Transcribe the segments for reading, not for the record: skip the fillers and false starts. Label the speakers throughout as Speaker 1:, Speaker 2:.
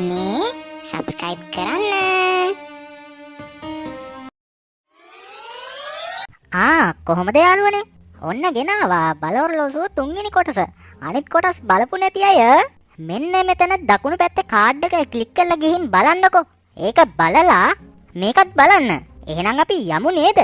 Speaker 1: මේ subscribe කරන්න.
Speaker 2: කොහොමද යාළුවනේ? ඔන්න ගෙනාවා බලවර්ලෝසුව තුන්වෙනි කොටස. අනිත් කොටස් බලපු නැති අය මෙන්න මෙතන දකුණු පැත්තේ කාඩ් එක ක්ලික් කරලා ගිහින් බලන්නකෝ. ඒක බලලා මේකත් බලන්න. එහෙනම් අපි යමු නේද?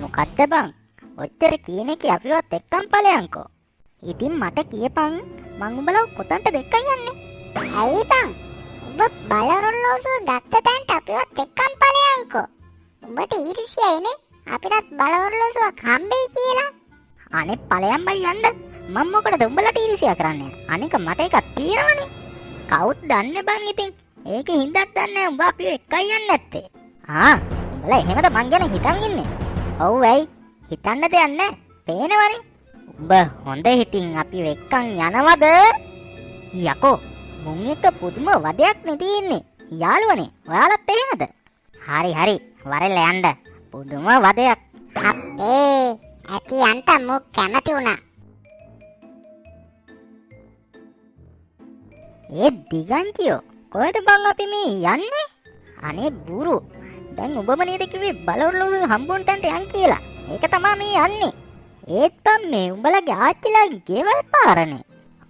Speaker 2: මොකද්ද බං? ඔච්චර කියන එකේ අපිවත් එක්කම් ඵලයන්කෝ. ඉතින් මට කියපන් මං උඹලා කොතන්ට දෙක්කන් යන්නේ?
Speaker 1: ඇයි බං? උඹ බලවර්ලෝසුව ගත්ත තැනට අපිවත් එක්කම් ඵලයන්කෝ. උඹට ඊර්ෂ්‍යයිනේ අපිටත් බලවර්ලෝසුවක් හම්බෙයි කියලා.
Speaker 2: අනේ ඵලයන් බයි යන්න. මම මොකටද උඹලට ඊර්ෂ්‍යා කරන්නේ? අනික මට එකක් තියෙනවනේ. කවුද දන්නේ බං ඉතින්? ඒකේ හින්දාක් දන්නේ උඹ අපිව එක්කයි යන්නේ නැත්තේ. උඹලා එහෙමද මං ගැන හිතන් ඉන්නේ? ඔව් ඇයි හිතන්න දෙයක් නැහැ. පේනවනේ. උඹ හොඳ හිතින් අපි එක්කන් යනවද? යකෝ මුන් එක පුදුම වදයක් නේ තියෙන්නේ. යාළුවනේ ඔයාලත් එහෙමද? හරි වරෙල්ල යන්න. පුදුම වදයක්.
Speaker 1: අපේ ඇති යන්ට මොක් කැමති වුණා.
Speaker 2: ඒ දිගන්තියෝ කොහෙද බං අපි මේ යන්නේ? අනේ බුරු දැන් ඔබම නේද කිව්වේ බලවර්ලෝසුව හම්බුන් තැනට යන් කියලා. ඒක තමයි මේ යන්නේ. ඒත් බම් මේ උඹලගේ ආච්චිලාගේ ගෙවල් පාරනේ.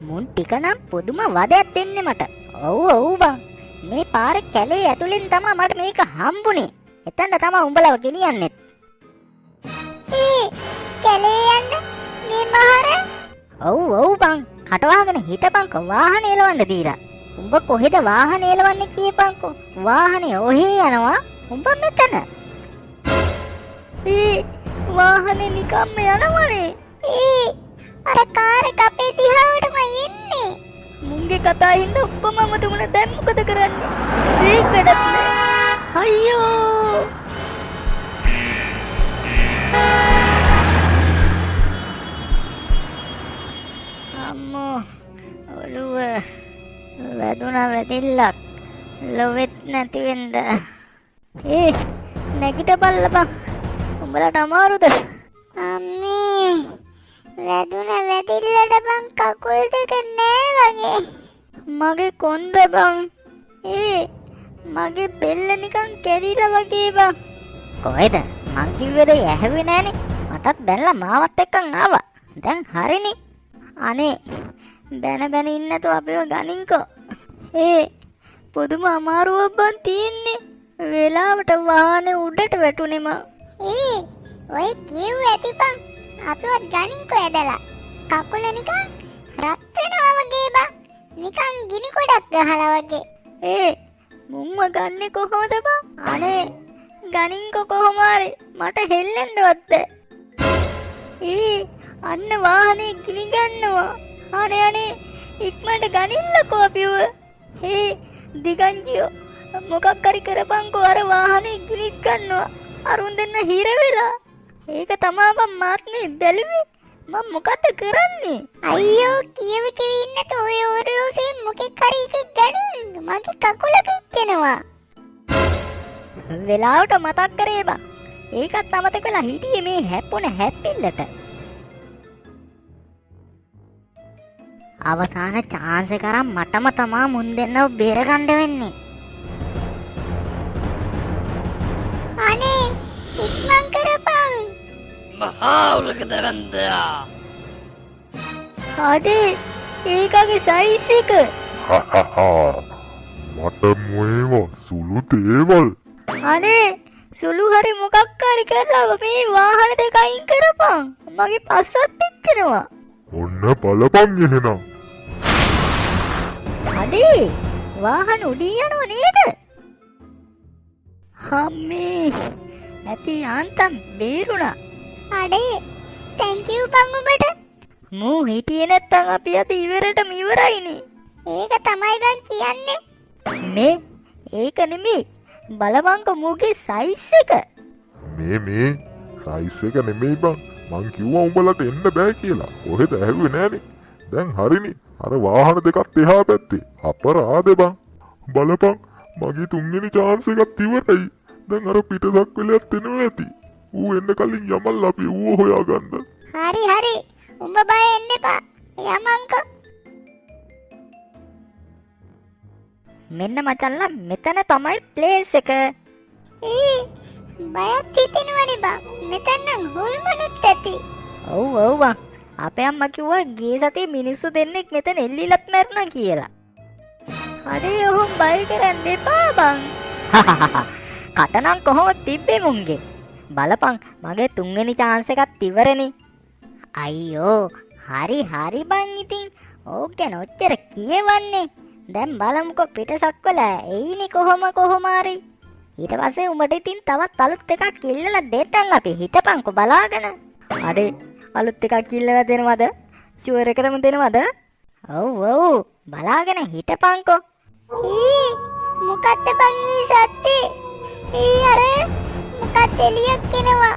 Speaker 2: මුන් ටික නම් පුදුම වදයක් දෙන්නේ මට. ඔව් බං. මේ පාරේ කැලේ ඇතුලෙන් තමයි මට මේක හම්බුනේ. එතන තමයි උඹලව ගෙනියන්නේ.
Speaker 1: කැලේ යන්න මේ මහර?
Speaker 2: ඔව් බං. කටවාගෙන හිටපන්කෝ වාහනේ එලවන්න දීලා. උඹ කොහෙද වාහනේ එලවන්නේ කියපන්කෝ. වාහනේ ඔහේ යනවා. උඹ මෙතන. වාහනේ නිකම්ම යනවනේ.
Speaker 1: අර කාර් එක අපේ දිහාවටම එන්නේ.
Speaker 2: මුංගේ කතා හින්දා ඔක්කොම අමතමුණ දැන් මොකද කරන්නේ? බ්‍රේක් වැඩක් නෑ. අයියෝ. අම්මෝ ඔළුව වැදුනා වැදිල්ලක්. ලොවෙත් නැති වෙන්න. නැගිට බල්ලපන්. උඹලට අමාරුද?
Speaker 1: අම්මේ වැදුන වැදිල්ලට බං කකුල් දෙක නෑ වගේ.
Speaker 2: මගේ කොන්ද බං. මගේ බෙල්ල නිකන් කැඩිලා වගේ බං. කොහෙද? මං කිව්වද ඇහුවේ නෑනේ. මටත් බැලලා මාවත් එක්කන් ආවා. දැන් හරිනේ. අනේ බැන ඉන්නතෝ අපිව ගනින්කෝ. පුදුම අමාරුවක් බං තියෙන්නේ. වෙලාවට වාහනේ උඩට වැටුනේ මං.
Speaker 1: ඔය කිව්ව ඇති බං. අපිවත් ගනින්කෝ ඇදලා. කකුල නිකන් රත් වෙනවා වගේ බං. නිකන් ගිනි ගොඩක් ගහලා වගේ.
Speaker 2: මුන්ව ගන්නේ කොහොමද බං? අනේ ගනින්කෝ කොහොම හරි. මට හෙල්ලෙන්නවත් බෑ. අන්න වාහනේ ගිනි ගන්නවා. අනේ ඉක්මනට ගනින්නකෝ අපිව. දිගංජියෝ මොකක් හරි කරපන්කෝ. අර වාහනේ ගිනි ගන්නවා. අරුන් දෙන්න හිර වෙලා. ඒක තමයි මම මාත්නේ බැලුවේ. මම මොකද කරන්නේ?
Speaker 1: අයියෝ කියව ඉන්න තෝය ඔරලෝසේ මොකෙක් හරි එකක් ගනින්. මගේ කකුල පිච්චෙනවා.
Speaker 2: වෙලාවට මතක් කරේ බං. ඒකත් අමතක වෙලා හිටියේ මේ හැප්පුණ හැප්පිල්ලට. අවසාන chance එක අරන් මටම තමා මුන් දෙන්නව බේරගන්න වෙන්නේ.
Speaker 1: අනේ ඉක්මන් කරපන්.
Speaker 3: මහා උලකදරන්දයා.
Speaker 2: අඩේ ඒකගේ සයිස් එක.
Speaker 4: මට මොේව සුළු දේවල්.
Speaker 2: අනේ සුළු හරි මොකක් හරි කරලා මේ වාහන දෙක අයින් කරපන්. මගේ පස්සත් පිච්චෙනවා.
Speaker 4: ඔන්න බලපන් එහෙනම්.
Speaker 2: අඩේ වාහන උඩින් යනව නේද? අම්මේ ඇති යන්තම් බේරුණා.
Speaker 1: අඩේ thank you බං උඹට.
Speaker 2: මූ හිටියේ නැත්තම් අපි අද ඉවරටම ඉවරයිනේ.
Speaker 1: ඒක තමයි බං කියන්නේ.
Speaker 2: මේ ඒක නෙමෙයි බලපංක මූගේ සයිස් එක.
Speaker 4: මේ සයිස් එක නෙමෙයි බං. මං කිව්වා උඹලට එන්න බෑ කියලා. ඔහෙද ඇහුවේ නෑනේ. දැන් හරිනේ. අර වාහන දෙකත් එහා පැත්තේ. අපරාධේ බං. බලපන් මගේ තුන්වෙනි chance එකත් ඉවරයි. දැන් අර පිටසක් වෙලයක් එනවා ඇති. ඌ එන්න කලින් යමල් අපි ඌව හොයාගන්න.
Speaker 1: හරි හරි. උඹ බය වෙන්න එපා. යමන්කෝ.
Speaker 2: මෙන්න මචංලා මෙතන තමයි ප්ලේස් එක.
Speaker 1: බයක් හිතෙනවනේ බං. මෙතන නම් හොල්මනුත් ඇති.
Speaker 2: ඔව් ඔව් බං. අපේ අම්මා කිව්වා ගිය සතියේ මිනිස්සු දෙන්නෙක් මෙතන එල්ලිලත් මැරුණා කියලා. අනේ ඔහොම බය කරන්න එපා බං. කටනම් කොහොමද තිබ්බේ මුන්ගේ? බලපන් මගේ තුන්වෙනි chance එකත් ඉවරනේ. අයියෝ හරි හරි බං ඉතින්. ඕක ගැන ඔච්චර කියවන්නේ. දැන් බලමුකෝ පිටසක් වල එයිනේ කොහොම හරි. ඊට පස්සේ උඹට ඉතින් තවත් අලුත් එකක් ඉල්ලලා දෙන්න අපි හිටපන්කෝ බලාගෙන. අඩේ අලුත් එකක් ඉල්ලලා දෙනවද? ෂුවර් එකටම දෙනවද? ඔව් බලාගෙන හිටපන්කෝ.
Speaker 1: මොකක්ද බං ඊ සත්‍යේ? අර මොකක්ද එලියක් එනවා.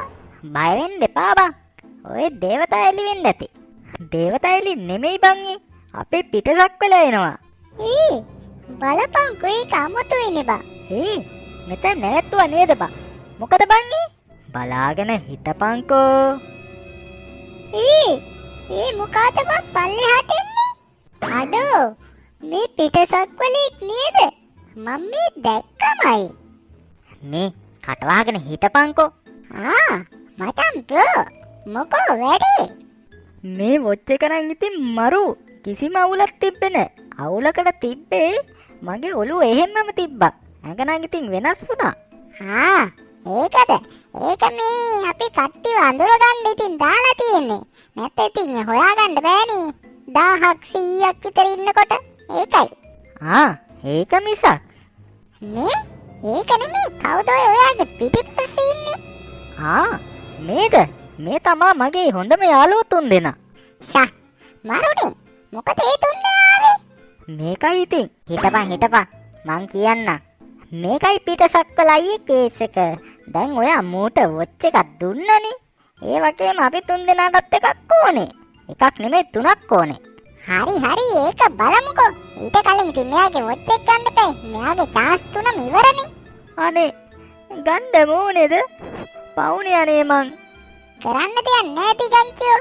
Speaker 2: බය වෙන්න එපා බං. ඔය දේවතා එලි වෙන්න ඇති. දේවතා එලි නෙමෙයි බං ඒ. අපේ පිටසක් වල එනවා.
Speaker 1: බලපන්කෝ ඒක අමුතු වෙන්නේ බං.
Speaker 2: මෙතන නැවතුවා නේද බං? මොකද බං ඒ? බලාගෙන හිටපන්කෝ.
Speaker 1: මොකද බං පල්ලෙහාට එන්නේ? අඩෝ මේ පිටසක් වලෙක් නේද? මම මේ දැක්කමයි.
Speaker 2: මේ කටවාගෙන හිටපන්කෝ.
Speaker 1: මචං බ්‍රෝ මොකෝ වැඩේ?
Speaker 2: මේ වොච් එක නම් ඉතින් මරු කිසිම අවුලක් තිබ්බේ නෑ. අවුලකට තිබ්බේ මගේ ඔළුව එහෙම්මම තිබ්බා. ඇඟ නම් ඉතින් වෙනස් වුණා.
Speaker 1: ඒකද? ඒක මේ අපි කට්ටිය අඳුරගන්න ඉතින් දාලා තියෙන්නේ. නැත්නම් ඉතින් හොයාගන්න බෑනේ. 1000ක් 100ක් විතර ඉන්නකොට. ඒකයි.
Speaker 2: ඒක මිසක්.
Speaker 1: ඒක නෙමෙයි කවුද ඔයාගේ පිටිපස්සේ ඉන්නේ?
Speaker 2: මේක මේ තමා මගේ හොඳම යාළුවෝ තුන්දෙනා.
Speaker 1: මරුනේ මොකද ඒ තුන්දෙනා ආවේ?
Speaker 2: මේකයි ඉතින්. හිටපන් මං කියන්නම්. මේකයි පිටසක් වල අයියේ කේස් එක. දැන් ඔයා මූට වොච් එකක් දුන්නනේ. ඒ වගේම අපි තුන්දෙනාටත් එකක් ඕනේ. එකක් නෙමෙයි තුනක් ඕනේ.
Speaker 1: හරි ඒක බලමුකෝ. ඊට කලින් ඉතින් මෙයාගේ වොච් එක ගන්න බෑ. මෙයාගේ chance තුනම ඉවරනේ.
Speaker 2: අනේ ගන්න මොනේද? පවුනේ අනේ මං.
Speaker 1: කරන්න දෙයක් නෑ ටිකන්චෝ.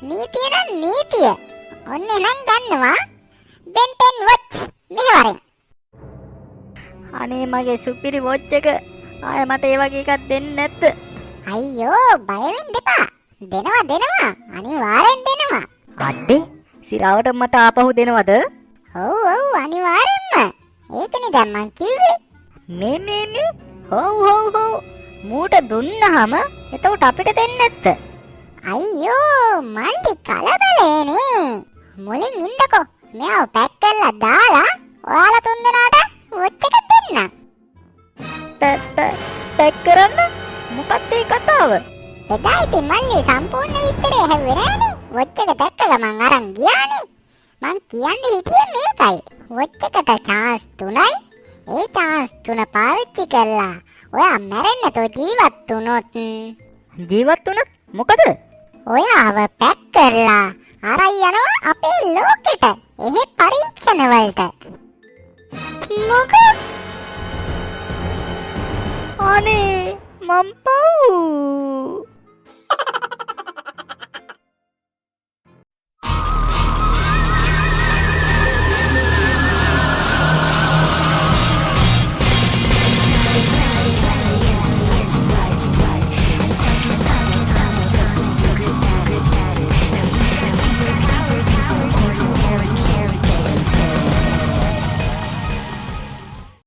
Speaker 1: නීතිය නම් නීතිය. ඔන්න නම් ගන්නවා. Ben 10 වොච් මෙහෙවරෙන්.
Speaker 2: අනේ මගේ සුපිරි වොච් එක ආය මට ඒ වගේ එකක් දෙන්න නැත්ද?
Speaker 1: අයියෝ බය වෙන්න එපා. දෙනවා. අනිවාර්යෙන් දෙනවා.
Speaker 2: අඩේ සිරාවට මට ආපහු දෙනවද?
Speaker 1: ඔව් අනිවාර්යෙන්ම. ඒකනේ දැන් මං කිව්වේ.
Speaker 2: මේ හොව් මූට දුන්නහම එතකොට අපිට දෙන්නේ නැත්ද?
Speaker 1: අයියෝ මල්ලි කලබලේනේ. මුලින් ඉන්නකෝ. මෙයාව පැක් කරලා දාලා ඔයාලා තුන්දෙනාට වොච් එක දෙන්න.
Speaker 2: පැක් කරන්න? මොකක්ද ඒ කතාව?
Speaker 1: එදා ඉතින් මල්ලි සම්පූර්ණ විස්තරය ඇහුවේ නෑනේ. වොච් එක දැක්ක ගමන් අරන් ගියානේ. මං කියන්නේ හිටියේ මේකයි. වොච් එකට chance 3යි. ඒ chance 3 පාවිච්චි කළා. ඔයා මැරෙන්න නැතුව ජීවත් වුණොත්
Speaker 2: ජීවත් වුණොත් මොකද?
Speaker 1: ඔයාව පැක් කරලා අරයි යනවා අපේ ලෝකෙට. එහෙ පරීක්ෂණ වලට.
Speaker 2: අනේ මම්පව්